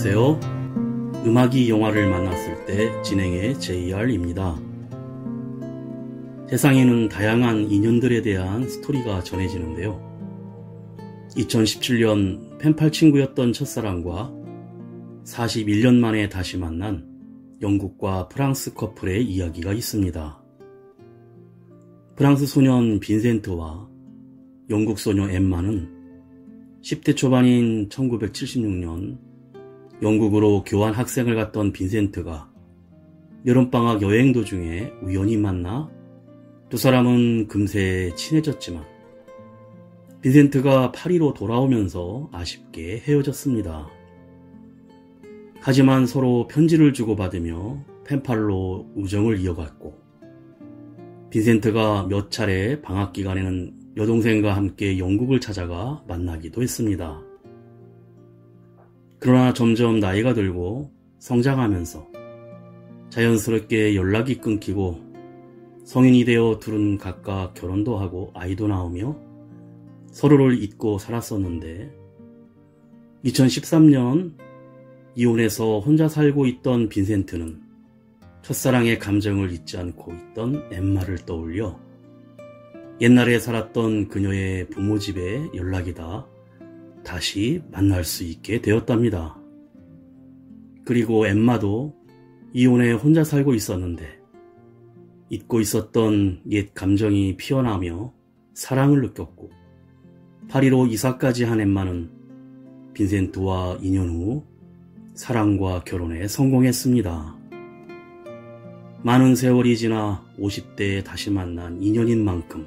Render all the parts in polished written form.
안녕하세요. 음악이 영화를 만났을 때 진행의 JR입니다. 세상에는 다양한 인연들에 대한 스토리가 전해지는데요. 2017년 펜팔 친구였던 첫사랑과 41년 만에 다시 만난 영국과 프랑스 커플의 이야기가 있습니다. 프랑스 소년 빈센트와 영국 소녀 엠마는 10대 초반인 1976년 영국으로 교환 학생을 갔던 빈센트가 여름방학 여행 도중에 우연히 만나 두 사람은 금세 친해졌지만 빈센트가 파리로 돌아오면서 아쉽게 헤어졌습니다. 하지만 서로 편지를 주고받으며 펜팔로 우정을 이어갔고 빈센트가 몇 차례 방학 기간에는 여동생과 함께 영국을 찾아가 만나기도 했습니다. 그러나 점점 나이가 들고 성장하면서 자연스럽게 연락이 끊기고 성인이 되어 둘은 각각 결혼도 하고 아이도 낳으며 서로를 잊고 살았었는데 2013년 이혼해서 혼자 살고 있던 빈센트는 첫사랑의 감정을 잊지 않고 있던 엠마를 떠올려 옛날에 살았던 그녀의 부모 집에 연락이 닿아 다시 만날 수 있게 되었답니다. 그리고 엠마도 이혼해 혼자 살고 있었는데 잊고 있었던 옛 감정이 피어나며 사랑을 느꼈고 파리로 이사까지 한 엠마는 빈센트와 2년 후 사랑과 결혼에 성공했습니다. 많은 세월이 지나 50대에 다시 만난 인연인 만큼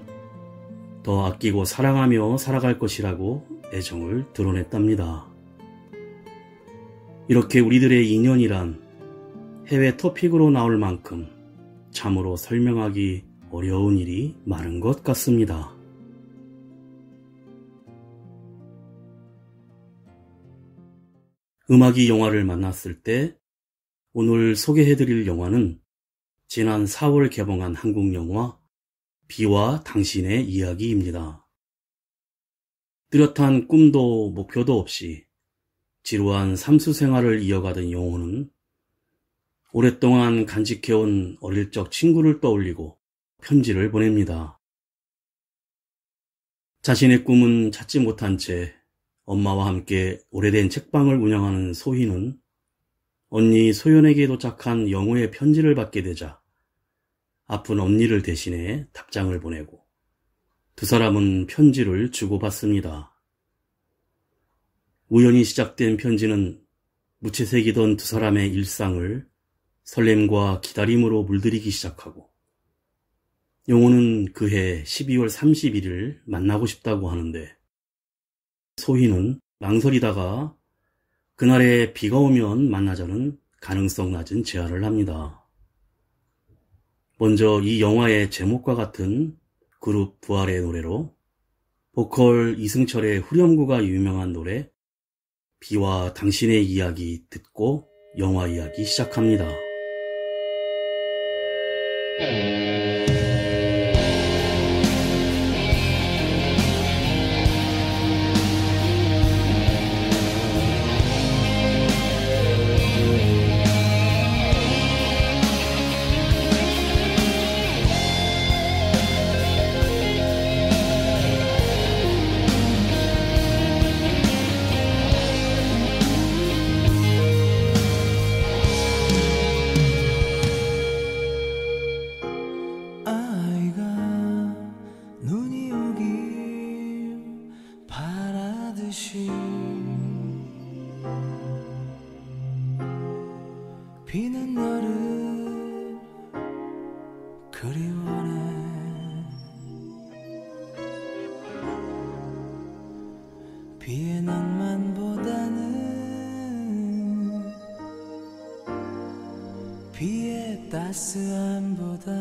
더 아끼고 사랑하며 살아갈 것이라고 애정을 드러냈답니다. 이렇게 우리들의 인연이란 해외 토픽으로 나올 만큼 참으로 설명하기 어려운 일이 많은 것 같습니다. 음악이 영화를 만났을 때 오늘 소개해드릴 영화는 지난 4월 개봉한 한국 영화 비와 당신의 이야기입니다. 뚜렷한 꿈도 목표도 없이 지루한 삼수 생활을 이어가던 영호는 오랫동안 간직해온 어릴 적 친구를 떠올리고 편지를 보냅니다. 자신의 꿈은 찾지 못한 채 엄마와 함께 오래된 책방을 운영하는 소희는 언니 소연에게 도착한 영호의 편지를 받게 되자 아픈 언니를 대신해 답장을 보내고 두 사람은 편지를 주고받습니다. 우연히 시작된 편지는 무채색이던 두 사람의 일상을 설렘과 기다림으로 물들이기 시작하고 영호는 그해 12월 31일 만나고 싶다고 하는데 소희는 망설이다가 그날에 비가 오면 만나자는 가능성 낮은 제안을 합니다. 먼저 이 영화의 제목과 같은 그룹 부활의 노래로 보컬 이승철의 후렴구가 유명한 노래 비와 당신의 이야기 듣고 영화 이야기 시작합니다. 비는 너를 그리워네 비의 낭만보다는 비의 따스함보다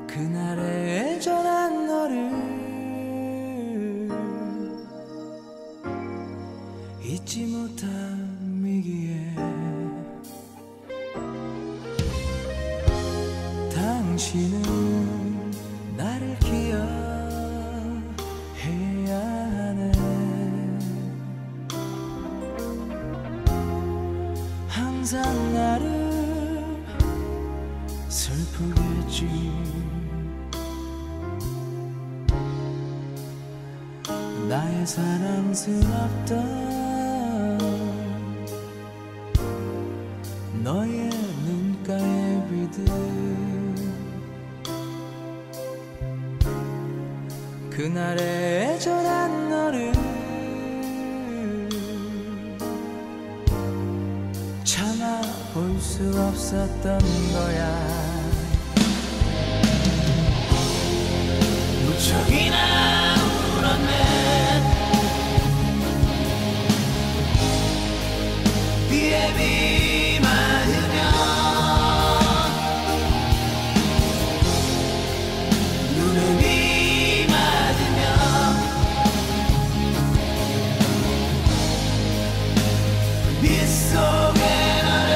그날의 애절한 너를 잊지 못함이기에 당신은 나를 기억해야 하네 슬프겠지. 나의 사랑스럽던 너의 눈가의 비들, 그날의 애절한 너를 참아 볼 수 없었던 거야. 무척이나 울었네. 비에 비 맞으면 눈에 비 맞으면 빗속에 너를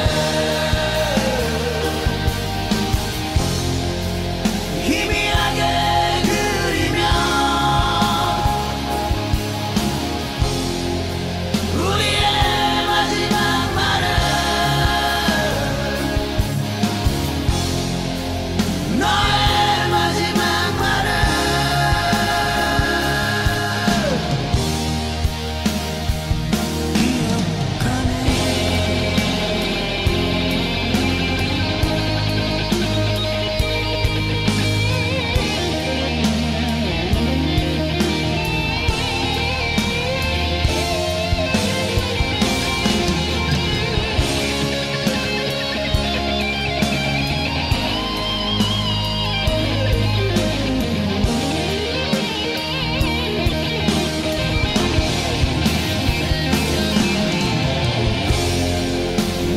희미하게 그리며 우리의 마지막 말은 너의 마지막 말은 기억하네.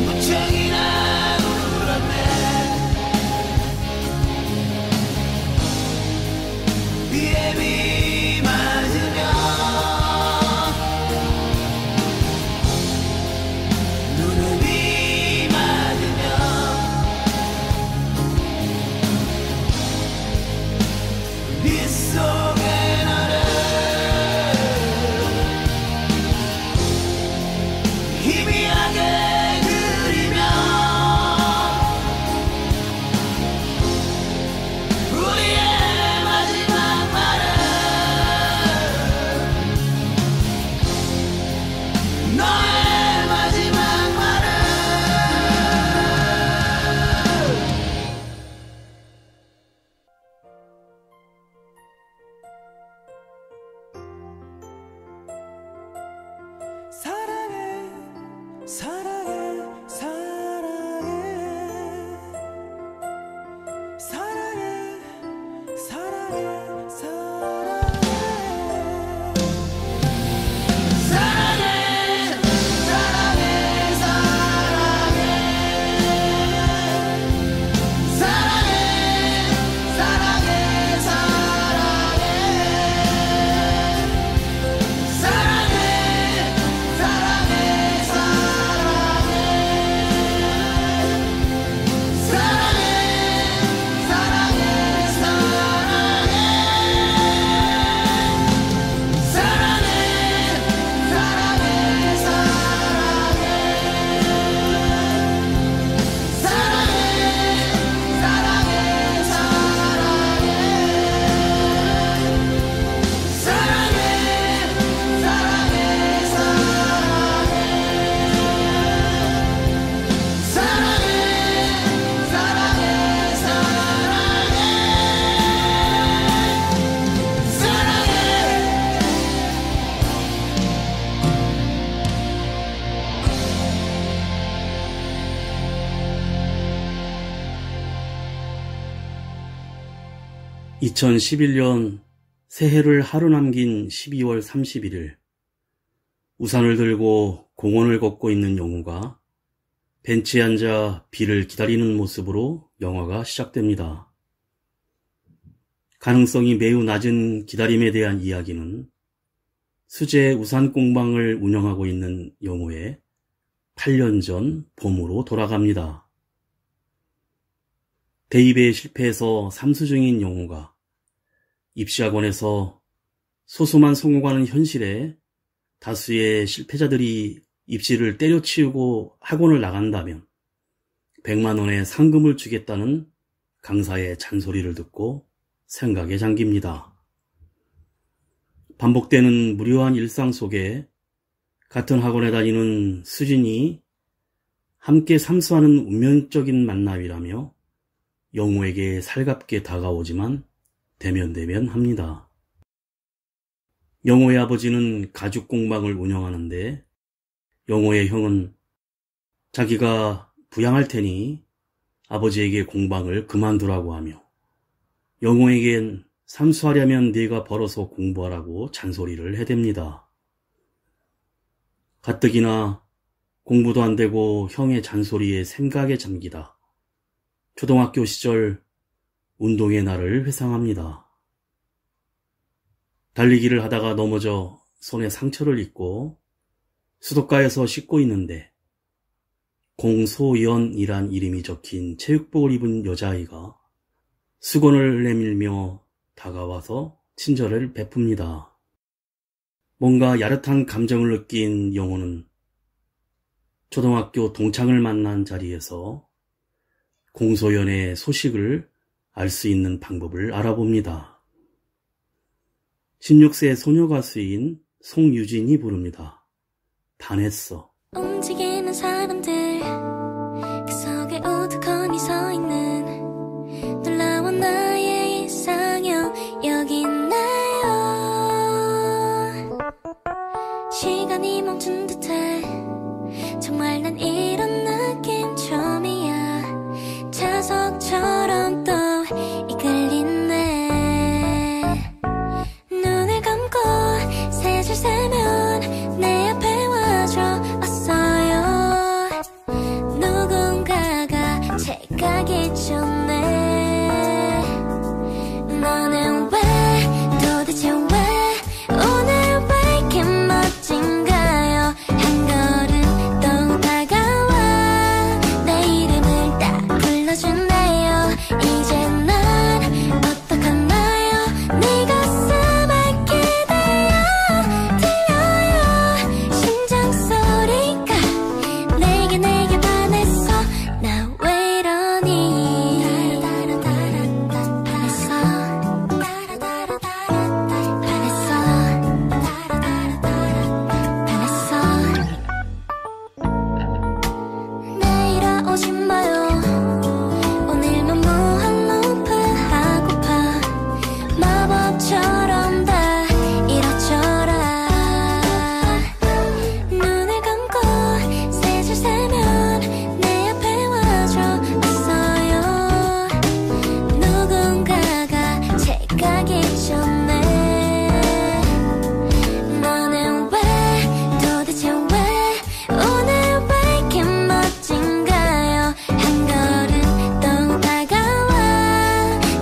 무척이나 울었네. 비에 비 맞으면 눈에 비 맞으면 빗속에 너를 희미하게 그리며 우리의 마지막 말은 너의 마지막 말은 사랑해 사랑해 사랑해 사랑해 사랑해 사랑해 사랑해 사랑해 사랑해 사랑해 사랑해 사랑해 사랑해 사랑해 (2011년) 새해를 하루 남긴 12월 31일, 우산을 들고 공원을 걷고 있는 영우가 벤치에 앉아 비를 기다리는 모습으로 영화가 시작됩니다. 가능성이 매우 낮은 기다림에 대한 이야기는 수제 우산 공방을 운영하고 있는 영우의 8년 전 봄으로 돌아갑니다. 대입에 실패해서 삼수 중인 영우가 입시학원에서 소수만 성공하는 현실에 다수의 실패자들이 입시를 때려치우고 학원을 나간다면 100만 원의 상금을 주겠다는 강사의 잔소리를 듣고 생각에 잠깁니다. 반복되는 무료한 일상 속에 같은 학원에 다니는 수진이 함께 삼수하는 운명적인 만남이라며 영호에게 살갑게 다가오지만 대면대면합니다. 영호의 아버지는 가죽 공방을 운영하는데 영호의 형은 자기가 부양할 테니 아버지에게 공방을 그만두라고 하며 영호에겐 삼수하려면 네가 벌어서 공부하라고 잔소리를 해댑니다. 가뜩이나 공부도 안 되고 형의 잔소리에 생각에 잠기다 초등학교 시절 운동의 날을 회상합니다. 달리기를 하다가 넘어져 손에 상처를 입고 수도가에서 씻고 있는데 공소연이란 이름이 적힌 체육복을 입은 여자아이가 수건을 내밀며 다가와서 친절을 베풉니다. 뭔가 야릇한 감정을 느낀 영호는 초등학교 동창을 만난 자리에서 공소연의 소식을 알 수 있는 방법을 알아봅니다. 16세 소녀 가수인 송유진이 부릅니다. 반했어. 움직이는 사람들 그 속에 우두커니 서있는 놀라운 나의 이상형 여기 있나요. 시간이 멈춘 듯해 정말 난 이런 느낌 처음이야. 자석처럼 또 이끌리네. 눈을 감고 세 줄 세면 내 앞에 와줘 왔어요. 누군가가 책가기 전에 너는 왜 도대체 왜 오늘 왜 이렇게 멋진가요. 한 걸음 또 다가와 내 이름을 딱 불러주네요. 이제 난 어떡하나요. 네 가슴에 기대어 들려요. 심장 소리가 내게 반했어. 나 왜 이러니. 반했어. 내일 오지 마요. 오늘만 무한 루프 하고파. 마법처럼 다 이뤄져라. 눈을 감고 세 줄 세면 내 앞에 와줘 왔어요. 누군가가 책가기 전에 너는 왜 도대체 왜 오늘 왜 이렇게 멋진가요. 한 걸음 또 다가와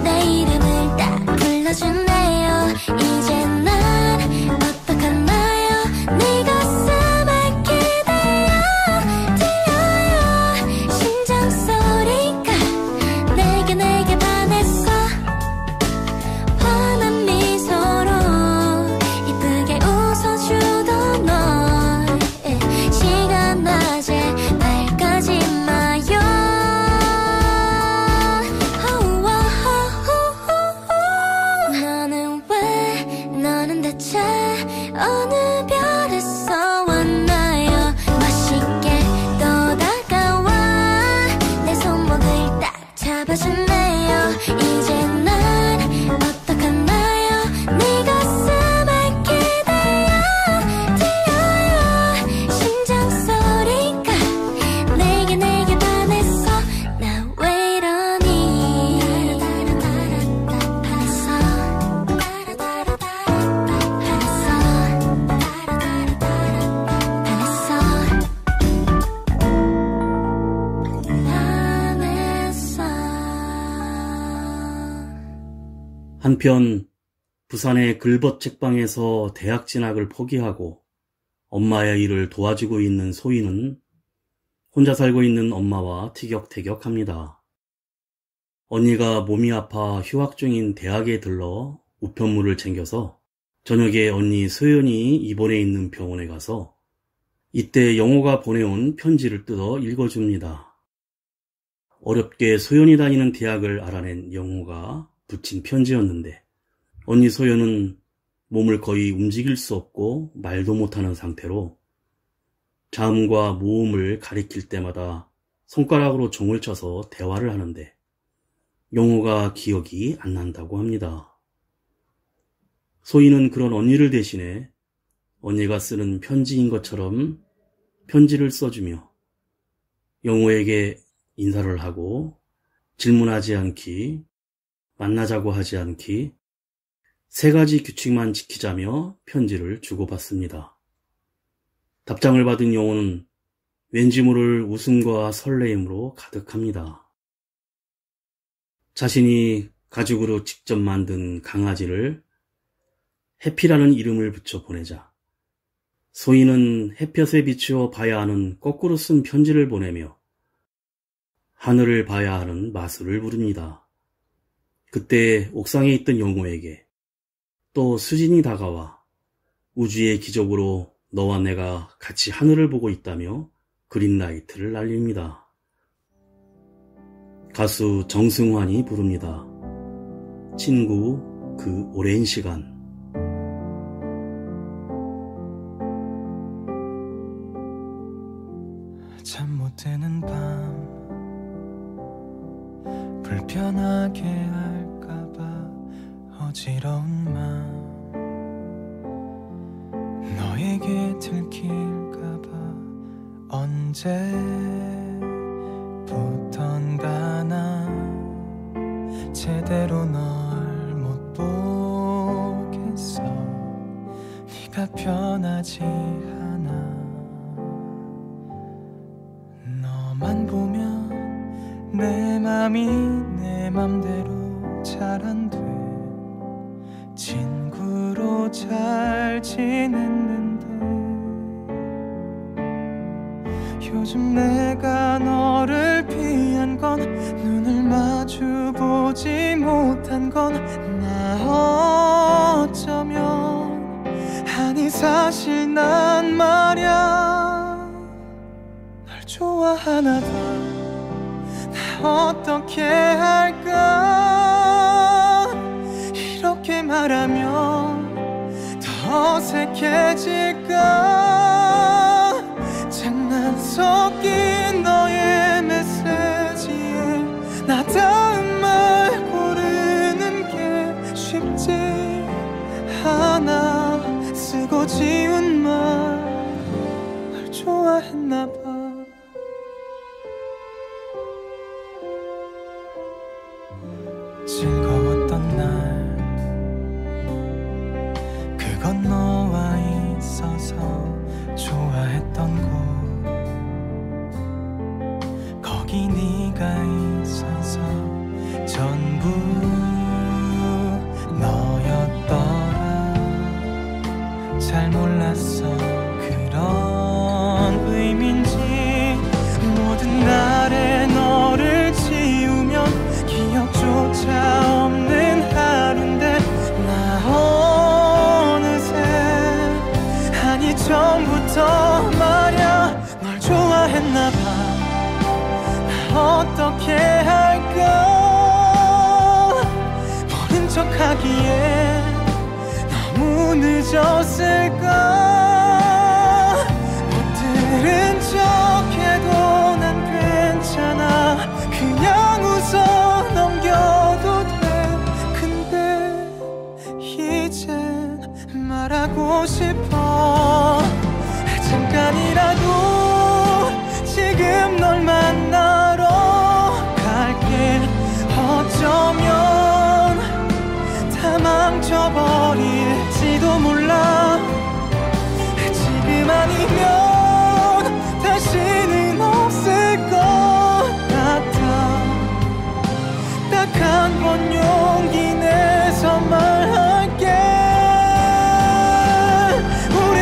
내 이름을 딱 불러주네요. 이제 난 어떡하나요. 네 가슴에 기대어 들려요. 심장 소리가 내게 반했어. 환한 미소로 이쁘게 웃어주던 널 시간 낮에 말까지 마요. 너는 대체 어느 별에서 왔나요. 맛있게 또 다가와 내 손목을 딱 잡아주네요. 이제 난 어떡하나요. 네 가슴에 기대어 들려요. 심장 소리가 내게 반했어. 나 왜 이러니. 반했어. 한편 부산의 글벗 책방에서 대학 진학을 포기하고 엄마의 일을 도와주고 있는 소희는 혼자 살고 있는 엄마와 티격태격합니다. 언니가 몸이 아파 휴학 중인 대학에 들러 우편물을 챙겨서 저녁에 언니 소연이 입원해 있는 병원에 가서 이때 영호가 보내온 편지를 뜯어 읽어줍니다. 어렵게 소연이 다니는 대학을 알아낸 영호가 붙인 편지였는데 언니 소연은 몸을 거의 움직일 수 없고 말도 못하는 상태로 자음과 모음을 가리킬 때마다 손가락으로 종을 쳐서 대화를 하는데 영호가 기억이 안 난다고 합니다. 소희는 그런 언니를 대신해 언니가 쓰는 편지인 것처럼 편지를 써주며 영호에게 인사를 하고 질문하지 않기, 만나자고 하지 않기, 3가지 규칙만 지키자며 편지를 주고받습니다. 답장을 받은 영호는 왠지 모를 웃음과 설레임으로 가득합니다. 자신이 가죽으로 직접 만든 강아지를 해피라는 이름을 붙여 보내자 소희는 햇볕에 비추어 봐야 하는 거꾸로 쓴 편지를 보내며 하늘을 봐야 하는 마술을 부릅니다. 그때 옥상에 있던 영호에게 또 수진이 다가와 우주의 기적으로 너와 내가 같이 하늘을 보고 있다며 그린라이트를 날립니다. 가수 정승환이 부릅니다. 친구 그 오랜 시간. 잠 못 드는 밤 불편하게 할까봐 어지러운 마음 너에게 들킬까봐 언제부턴가 나 제대로 널 못 보겠어 네가 변하지 않아 너만 보면 내 맘이 내 맘대로 잘 안 돼 친구로 잘 지냈는데 요즘 내가 너를 피한 건 눈을 마주보지 못한 건 나 어쩌면 아니 사실 난 말야 널 좋아하나 봐 나 어떻게 할까 이렇게 말하면 더 어색해질까 장난 섞인 너의 메시지에 나 다음 말 고르는 게 쉽지 않아 쓰고 지운 말 널 좋아했나 봐 즐거웠던 날 그건 너와 있어서 좋아했던 곳 거기 네가 있어서 전부 너였더라 잘 몰랐어 그런 의미인지 모든 날에 너를 지우면 기억조차 없는 하루인데 나 어느새 아니 처음부터 말야 널 좋아했나 봐 나 어떻게 할까 모른 척하기에 너무 늦었을까 못 들은 척해도 난 괜찮아 그냥 웃어 넘겨도 돼 근데 이젠 말하고 싶어 잠깐이라도 지금 널 만나러 갈게 어쩌면 다 망쳐버릴지도 몰라 지금 아니면 다시는 없을 것 같아 딱 한 번 용기 내서 말할게 우리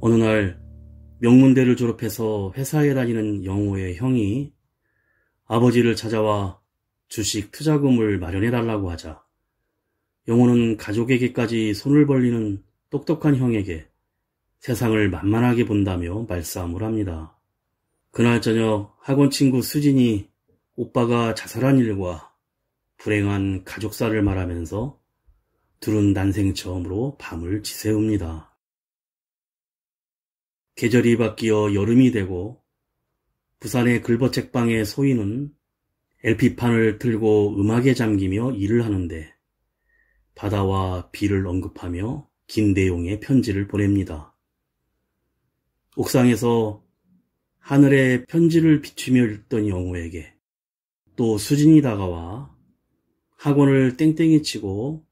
어느 날 명문대를 졸업해서 회사에 다니는 영호의 형이 아버지를 찾아와 주식 투자금을 마련해달라고 하자 영호는 가족에게까지 손을 벌리는 똑똑한 형에게 세상을 만만하게 본다며 말싸움을 합니다. 그날 저녁 학원 친구 수진이 오빠가 자살한 일과 불행한 가족사를 말하면서 둘은 난생 처음으로 밤을 지새웁니다. 계절이 바뀌어 여름이 되고 부산의 글버책방의 소희는 LP판을 틀고 음악에 잠기며 일을 하는데 바다와 비를 언급하며 긴 내용의 편지를 보냅니다. 옥상에서 하늘에 편지를 비추며 읽던 영호에게 또 수진이 다가와 학원을 땡땡이 치고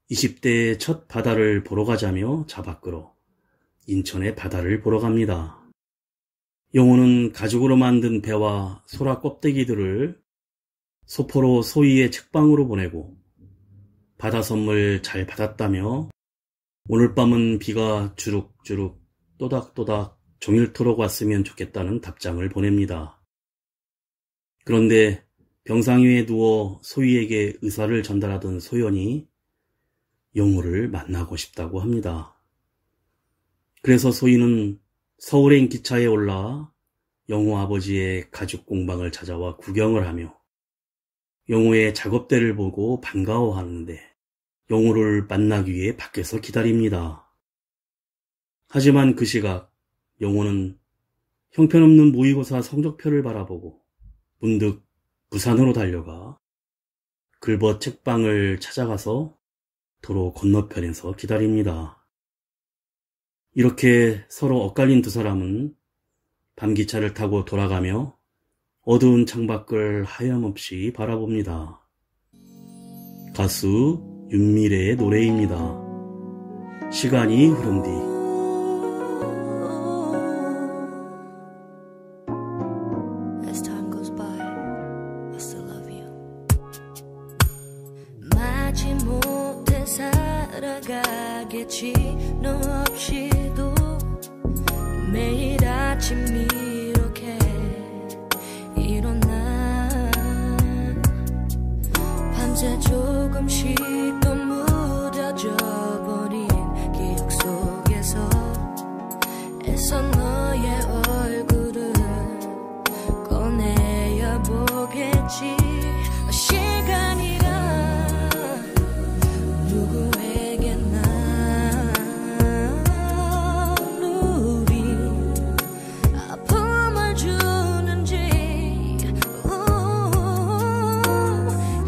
20대의 첫 바다를 보러 가자며 잡아끌어 인천의 바다를 보러 갑니다. 영호는 가죽으로 만든 배와 소라 껍데기들을 소포로 소희의 책방으로 보내고 바다 선물 잘 받았다며 오늘 밤은 비가 주룩주룩 또닥또닥 종일토록 왔으면 좋겠다는 답장을 보냅니다. 그런데 병상 위에 누워 소희에게 의사를 전달하던 소연이 영호를 만나고 싶다고 합니다. 그래서 소희는 서울행 기차에 올라 영호 아버지의 가죽 공방을 찾아와 구경을 하며 영호의 작업대를 보고 반가워하는데 영호를 만나기 위해 밖에서 기다립니다. 하지만 그 시각 영호는 형편없는 모의고사 성적표를 바라보고 문득 부산으로 달려가 글벗 책방을 찾아가서 도로 건너편에서 기다립니다. 이렇게 서로 엇갈린 두 사람은 밤기차를 타고 돌아가며 어두운 창밖을 하염없이 바라봅니다. 가수 윤미래의 노래입니다. 시간이 흐른 뒤. As time goes by, I still love you. 마지못해 살아가겠지 너 없이도 매일 아침 이렇게 일어나 밤새 조금씩 또 무뎌져 버린 기억 속에서 애써 너의 얼굴을 꺼내야 보겠지. 시간이란 누구에게나 우리 아픔을 주는지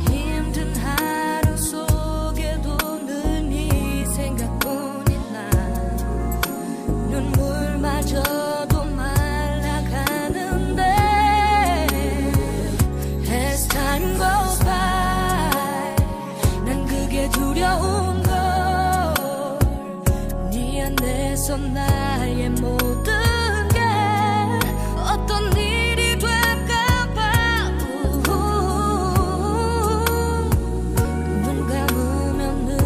힘든 하루 속에도 늘 네 생각뿐인 나 눈물마저도 말라가는데 As time goes by 난 그게 두려운 걸 네 안에서 나의 모든 게 어떤 일이 될까봐 눈 감으면 늘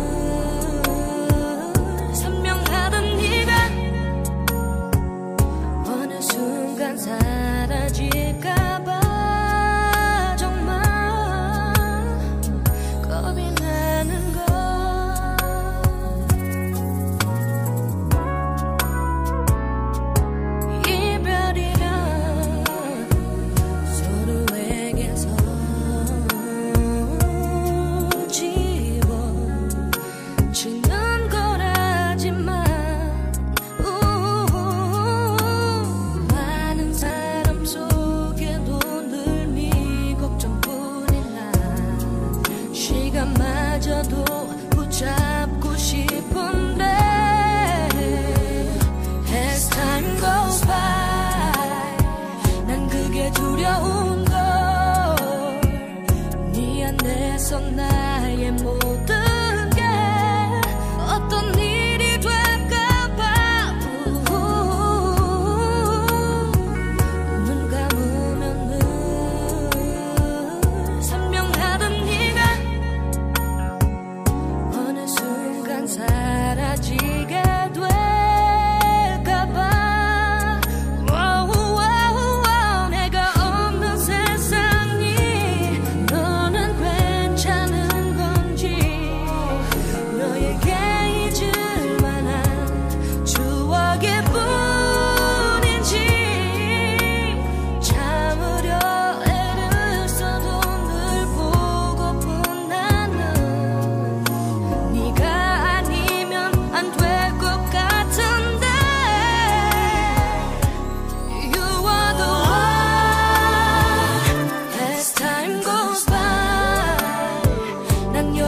선명하던 네가 어느 순간 사라질까봐 정말 겁이 나는 걸. 이별이란 서로에게서 지워지는 거라지만 많은 사람 속에도 늘 네 걱정뿐인 나 시간마저도 붙잡고 싶은데 As time goes by 난 그게 두려운 걸 네 안에서 나의 모든 게 어떤 일이 될까봐 눈 감으면 늘 선명하던 네가 어느 순간 사라지게 될까봐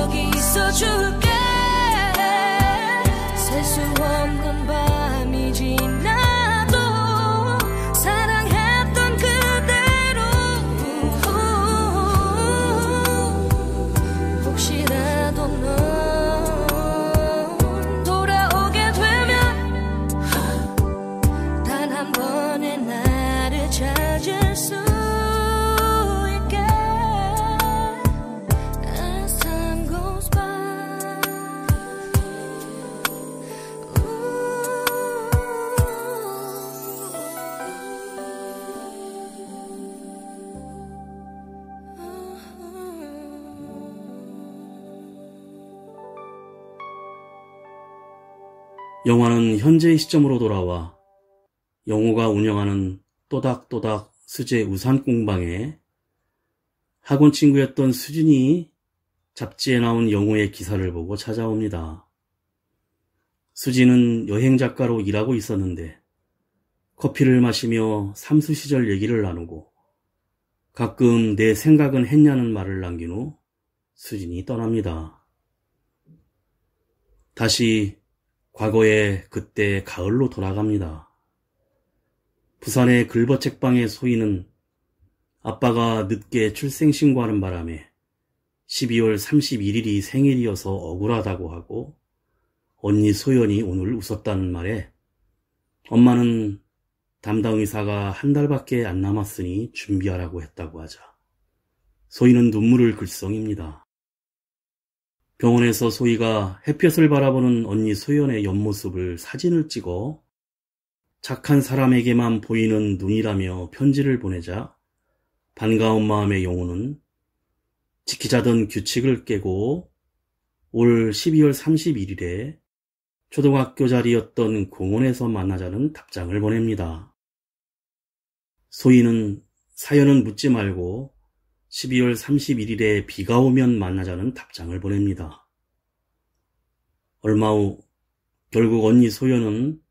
여기 있어줄게. 셀 수 없는 밤이 지나도 사랑했던 그대로. 혹시라도 넌 돌아오게 되면 단 한 번의 나를 찾을 수 있게. As time goes by. 영화는 현재의 시점으로 돌아와 영호가 운영하는 또닥또닥 수제 우산공방에 학원 친구였던 수진이 잡지에 나온 영호의 기사를 보고 찾아옵니다. 수진은 여행작가로 일하고 있었는데 커피를 마시며 삼수 시절 얘기를 나누고 가끔 내 생각은 했냐는 말을 남긴 후 수진이 떠납니다. 다시 과거의 그때 가을로 돌아갑니다. 부산의 글버책방의 소희는 아빠가 늦게 출생신고하는 바람에 12월 31일이 생일이어서 억울하다고 하고 언니 소연이 오늘 웃었다는 말에 엄마는 담당 의사가 한 달밖에 안 남았으니 준비하라고 했다고 하자 소희는 눈물을 글썽입니다. 병원에서 소희가 햇볕을 바라보는 언니 소연의 옆모습을 사진을 찍어 착한 사람에게만 보이는 눈이라며 편지를 보내자 반가운 마음의 영호는 지키자던 규칙을 깨고 올 12월 31일에 초등학교 자리였던 공원에서 만나자는 답장을 보냅니다. 소희는 사연은 묻지 말고 12월 31일에 비가 오면 만나자는 답장을 보냅니다. 얼마 후 결국 언니 소연은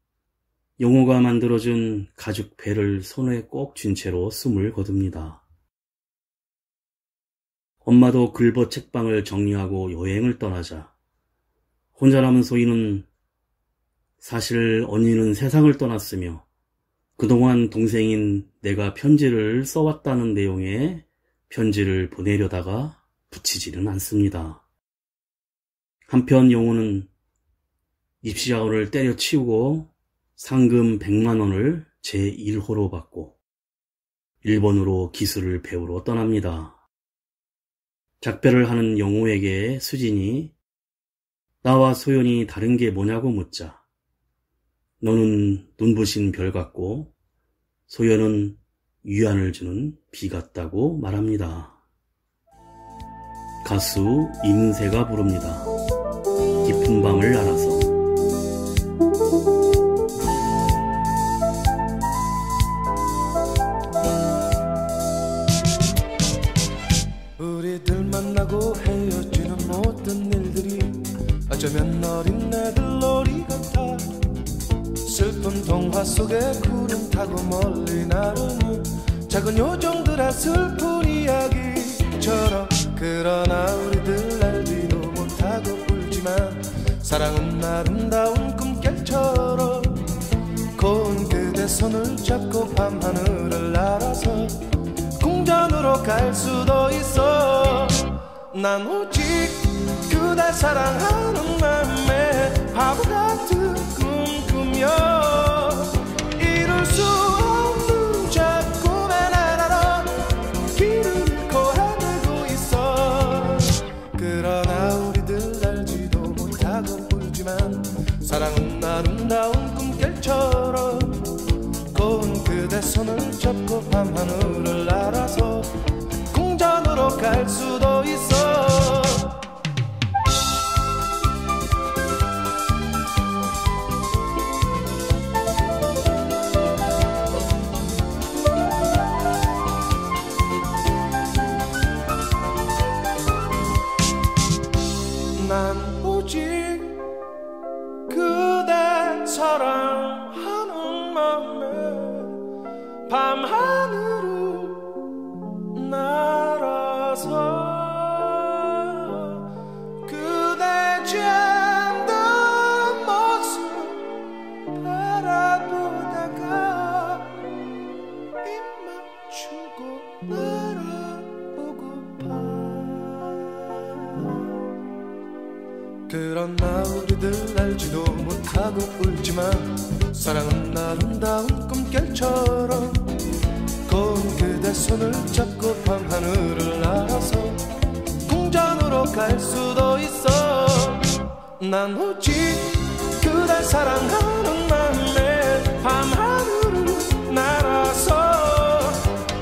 영호가 만들어준 가죽 배를 손에 꼭 쥔 채로 숨을 거둡니다. 엄마도 글버 책방을 정리하고 여행을 떠나자 혼자 남은 소희는 사실 언니는 세상을 떠났으며 그동안 동생인 내가 편지를 써왔다는 내용의 편지를 보내려다가 붙이지는 않습니다. 한편 영호는 입시자원을 때려치우고 상금 100만 원을 제1호로 받고 일본으로 기술을 배우러 떠납니다. 작별을 하는 영호에게 수진이 나와 소연이 다른 게 뭐냐고 묻자 너는 눈부신 별 같고 소연은 위안을 주는 비 같다고 말합니다. 가수 임은세가 부릅니다. 깊은 밤을 알아서. 우리들 만나고 헤어지는 모든 일들이 어쩌면 어린 애들 놀이 같아. 슬픈 동화 속에 구름 타고 멀리 나르는 작은 요정들의 슬픈 이야기처럼. 그러나 우리들 알지도 못하고 울지만 사랑은 아름다운 꿈결처럼. 고운 그대 손을 잡고 밤하늘을 날아서 궁전으로 갈 수도 있어. 난 오직 그댈 사랑하는 맘에 바보 같은 꿈꾸며 이룰 수 없는 저 꿈의 나라로 길을 잃고 헤매고 있어. 그러나 우리들 알지도 못하고 울지만 사랑은 아름다운 꿈결처럼. 고운 그대 손을 잡고 밤하늘을 날아서 궁전으로 갈 수도 있어. 난 오직 그대 사랑하는 맘에 밤하늘을 날아서 그 그러나 우리들 알지도 못하고 울지만 사랑은 아름다운 꿈결처럼 고운 그대 손을 잡고 밤하늘을 날아서 궁전으로 갈 수도 있어. 난 오직 그댈 사랑하는 마음에 밤하늘을 날아서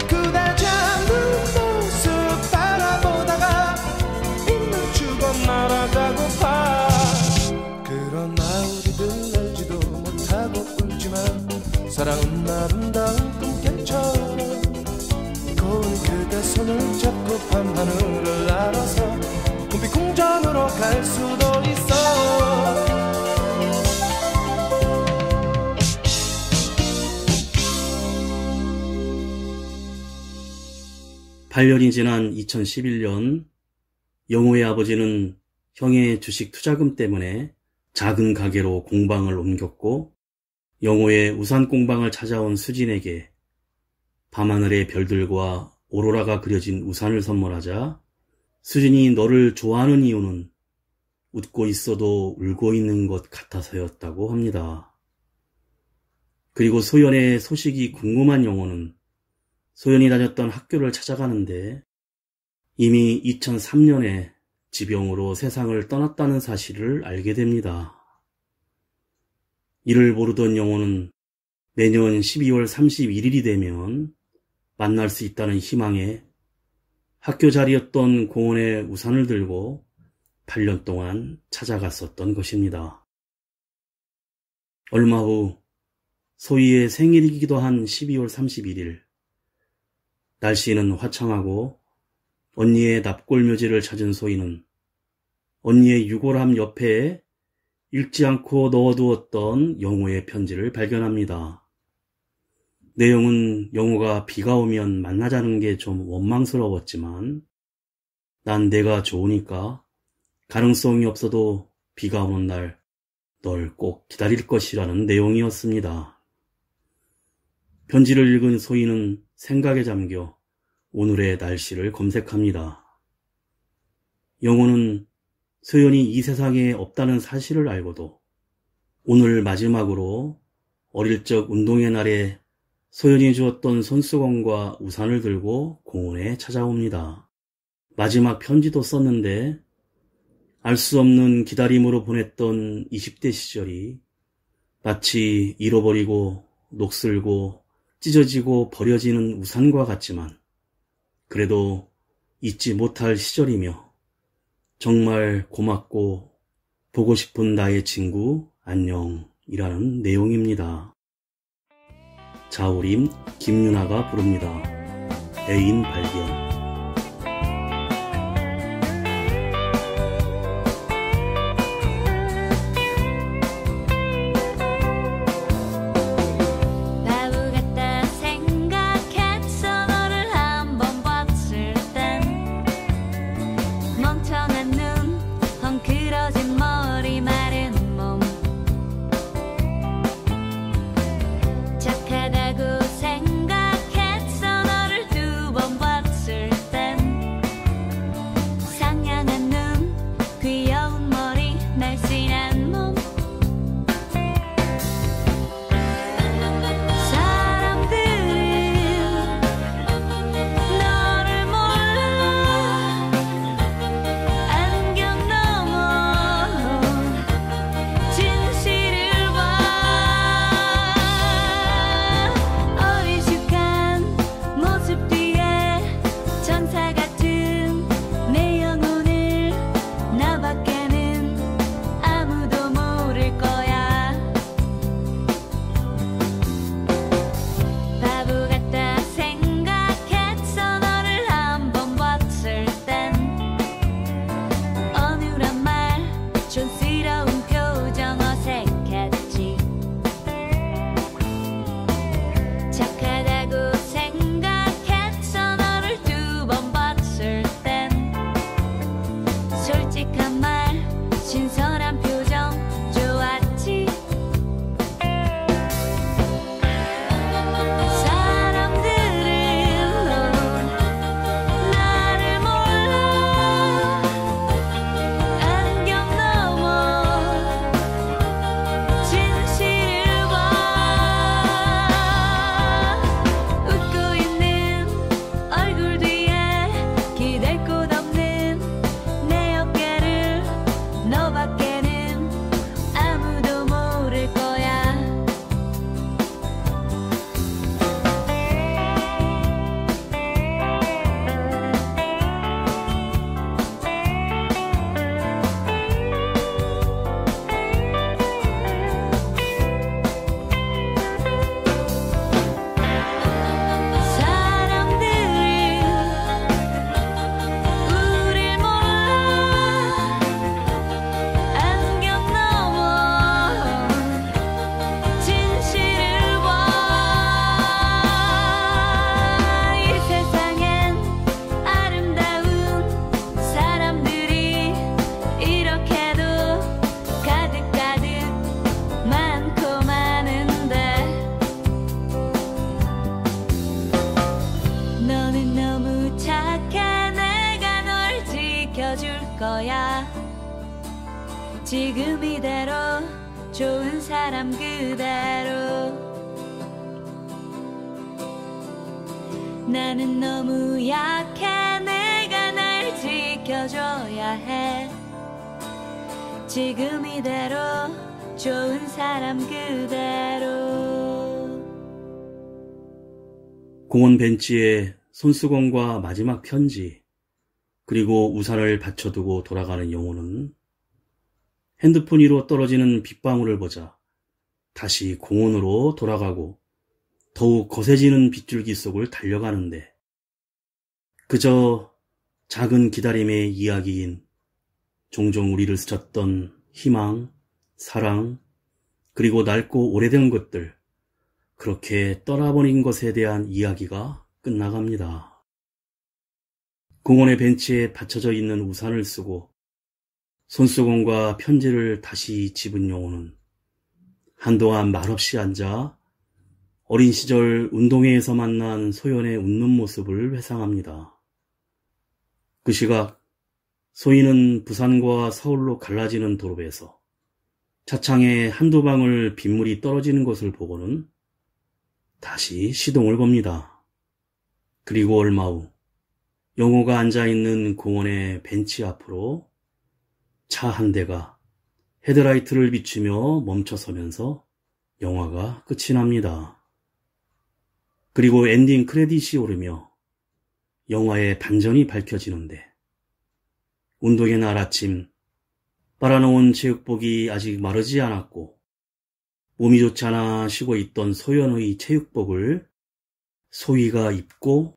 그대 잠든 모습 바라보다가 빛을 주고 날아가고파. 그러나 우리들 알지도 못하고 울지만 사랑은 아름다운 꿈결처럼 고운 그대 손을 잡고 밤하늘을 날아서 꿈빛 궁전으로 갈 수도 있어. 8년이 지난 2011년 영호의 아버지는 형의 주식 투자금 때문에 작은 가게로 공방을 옮겼고 영호의 우산 공방을 찾아온 수진에게 밤하늘의 별들과 오로라가 그려진 우산을 선물하자 수진이 너를 좋아하는 이유는 웃고 있어도 울고 있는 것 같아서였다고 합니다. 그리고 소연의 소식이 궁금한 영호는 소연이 다녔던 학교를 찾아가는데 이미 2003년에 지병으로 세상을 떠났다는 사실을 알게 됩니다. 이를 모르던 영호는 내년 12월 31일이 되면 만날 수 있다는 희망에 학교 자리였던 공원에 우산을 들고 8년 동안 찾아갔었던 것입니다. 얼마 후 소희의 생일이기도 한 12월 31일 날씨는 화창하고 언니의 납골묘지를 찾은 소희는 언니의 유골함 옆에 읽지 않고 넣어두었던 영호의 편지를 발견합니다. 내용은 영호가 비가 오면 만나자는 게 좀 원망스러웠지만 난 내가 좋으니까 가능성이 없어도 비가 오는 날 널 꼭 기다릴 것이라는 내용이었습니다. 편지를 읽은 소희는 생각에 잠겨 오늘의 날씨를 검색합니다. 영호는 소연이 이 세상에 없다는 사실을 알고도 오늘 마지막으로 어릴 적 운동의 날에 소연이 주었던 손수건과 우산을 들고 공원에 찾아옵니다. 마지막 편지도 썼는데 알 수 없는 기다림으로 보냈던 20대 시절이 마치 잃어버리고 녹슬고 찢어지고 버려지는 우산과 같지만 그래도 잊지 못할 시절이며 정말 고맙고 보고 싶은 나의 친구 안녕이라는 내용입니다. 자우림 김윤아가 부릅니다. 애인 발견. 너밖에는 아무도 모를 거야. 거야. 지금 이대로 좋은 사람 그대로. 나는 너무 약해. 내가 날 지켜줘야 해. 지금 이대로 좋은 사람 그대로. 공원 벤치에 손수건과 마지막 편지, 그리고 우산을 받쳐두고 돌아가는 영호는 핸드폰 위로 떨어지는 빗방울을 보자 다시 공원으로 돌아가고 더욱 거세지는 빗줄기 속을 달려가는데, 그저 작은 기다림의 이야기인 종종 우리를 스쳤던 희망, 사랑, 그리고 낡고 오래된 것들, 그렇게 떠나버린 것에 대한 이야기가 끝나갑니다. 공원의 벤치에 받쳐져 있는 우산을 쓰고 손수건과 편지를 다시 집은 영호는 한동안 말없이 앉아 어린 시절 운동회에서 만난 소연의 웃는 모습을 회상합니다. 그 시각 소희는 부산과 서울로 갈라지는 도로에서 차창에 한두 방울 빗물이 떨어지는 것을 보고는 다시 시동을 겁니다. 그리고 얼마 후 영호가 앉아있는 공원의 벤치 앞으로 차 한 대가 헤드라이트를 비추며 멈춰서면서 영화가 끝이 납니다. 그리고 엔딩 크레딧이 오르며 영화의 반전이 밝혀지는데, 운동의 날 아침 빨아놓은 체육복이 아직 마르지 않았고 몸이 좋지 않아 쉬고 있던 소연의 체육복을 소희가 입고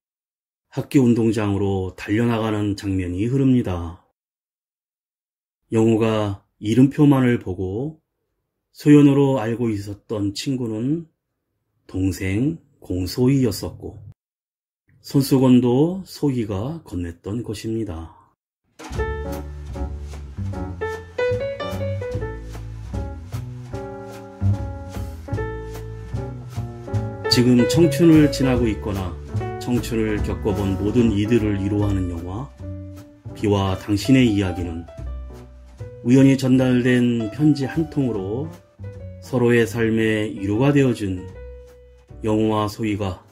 학교 운동장으로 달려나가는 장면이 흐릅니다. 영호가 이름표만을 보고 소연으로 알고 있었던 친구는 동생 공소희였었고 손수건도 소희가 건넸던 것입니다. 지금 청춘을 지나고 있거나 청춘을 겪어본 모든 이들을 위로하는 영화 비와 당신의 이야기는 우연히 전달된 편지 한 통으로 서로의 삶에 위로가 되어준 영호와 소희가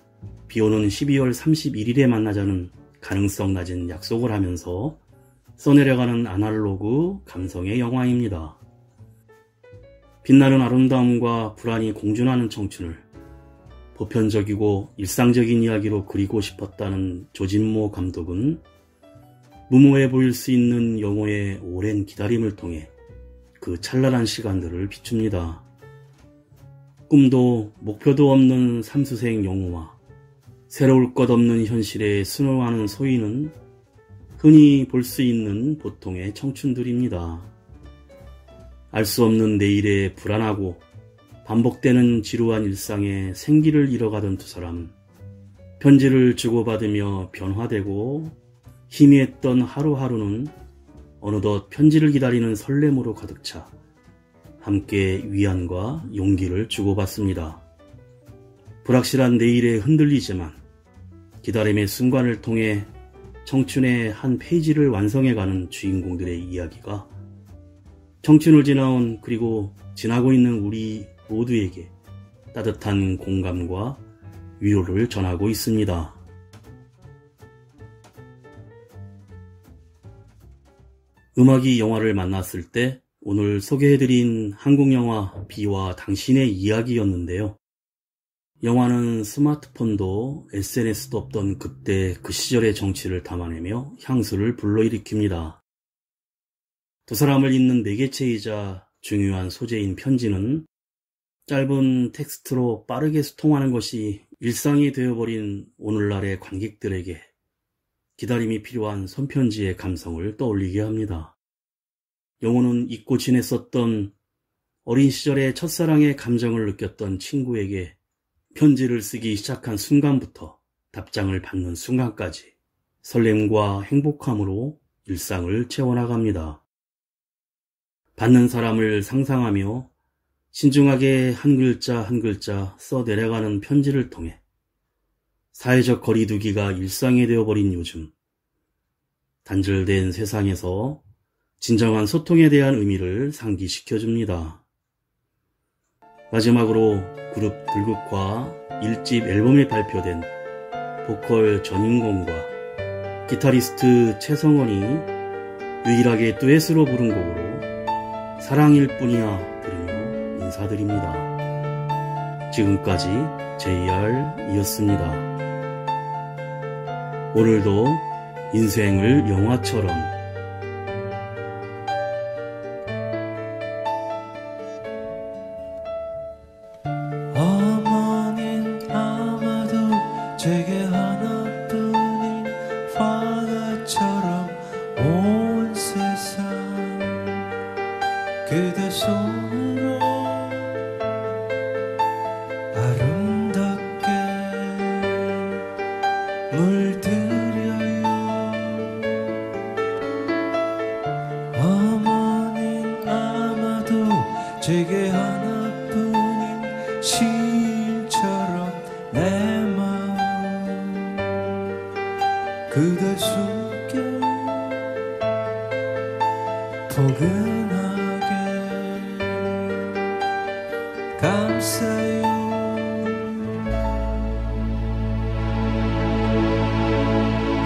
비오는 12월 31일에 만나자는 가능성 낮은 약속을 하면서 써내려가는 아날로그 감성의 영화입니다. 빛나는 아름다움과 불안이 공존하는 청춘을 보편적이고 일상적인 이야기로 그리고 싶었다는 조진모 감독은 무모해 보일 수 있는 영호의 오랜 기다림을 통해 그 찬란한 시간들을 비춥니다. 꿈도 목표도 없는 삼수생 영호와 새로울 것 없는 현실에 순응하는 소희는 흔히 볼 수 있는 보통의 청춘들입니다. 알 수 없는 내일에 불안하고 반복되는 지루한 일상에 생기를 잃어가던 두 사람, 편지를 주고받으며 변화되고 희미했던 하루하루는 어느덧 편지를 기다리는 설렘으로 가득 차 함께 위안과 용기를 주고받습니다. 불확실한 내일에 흔들리지만 기다림의 순간을 통해 청춘의 한 페이지를 완성해가는 주인공들의 이야기가 청춘을 지나온 그리고 지나고 있는 우리 모두에게 따뜻한 공감과 위로를 전하고 있습니다. 음악이 영화를 만났을 때 오늘 소개해드린 한국영화 비와 당신의 이야기였는데요. 영화는 스마트폰도 SNS도 없던 그때 그 시절의 정치를 담아내며 향수를 불러일으킵니다. 두 사람을 잇는 매개체이자 중요한 소재인 편지는 짧은 텍스트로 빠르게 소통하는 것이 일상이 되어버린 오늘날의 관객들에게 기다림이 필요한 손편지의 감성을 떠올리게 합니다. 영호는 잊고 지냈었던 어린 시절의 첫사랑의 감정을 느꼈던 친구에게 편지를 쓰기 시작한 순간부터 답장을 받는 순간까지 설렘과 행복함으로 일상을 채워나갑니다. 받는 사람을 상상하며 신중하게 한 글자 한 글자 써내려가는 편지를 통해 사회적 거리두기가 일상이 되어버린 요즘, 단절된 세상에서 진정한 소통에 대한 의미를 상기시켜줍니다. 마지막으로 그룹 들국화 1집 앨범에 발표된 보컬 전인권과 기타리스트 최성원이 유일하게 듀엣으로 부른 곡으로 사랑일 뿐이야 들으며 인사드립니다. 지금까지 JR이었습니다. 오늘도 인생을 영화처럼 어머닌 아마도 제게 하나뿐인 화가처럼 온 세상 그대 손으로 아름답게 물들여요. 어머닌 아마도 제게 하나뿐인 시인처럼 내 마음 그대 숨게 포근하게 감싸요.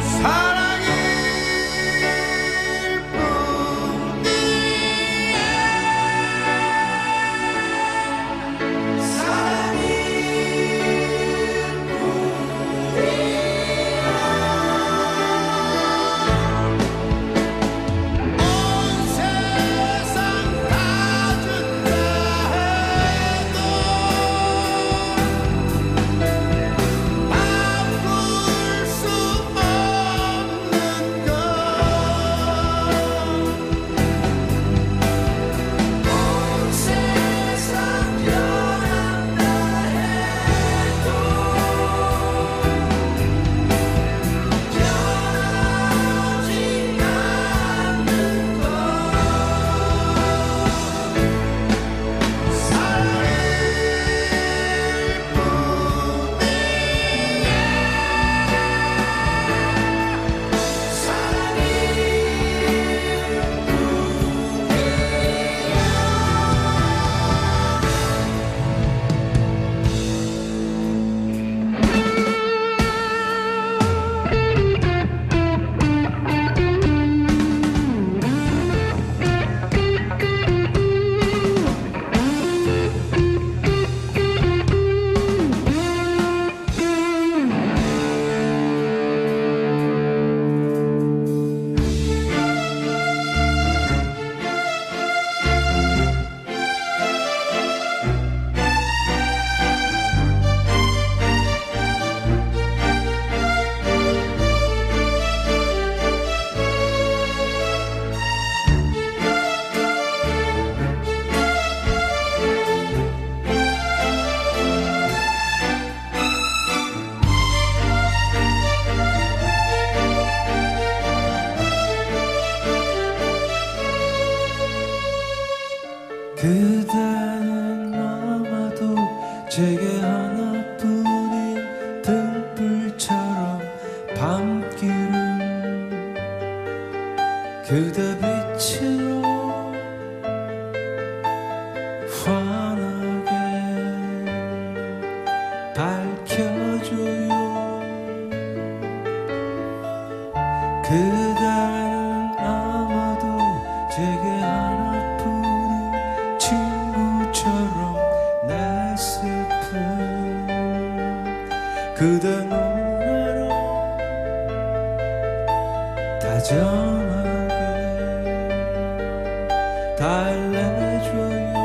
사랑일 뿐이야 사랑일 뿐이야 온 세상 다 준다 해도 바꿀 수 없는 것 온 세상 변한다 해도 변하지 않는 것 사랑일 그대는 아마도 제게 하나뿐인 등불처럼 밤길을 그대 빛으로 환하게 밝혀줘요. 그대는 아마도 그대 노래로 다정하게 달래줘요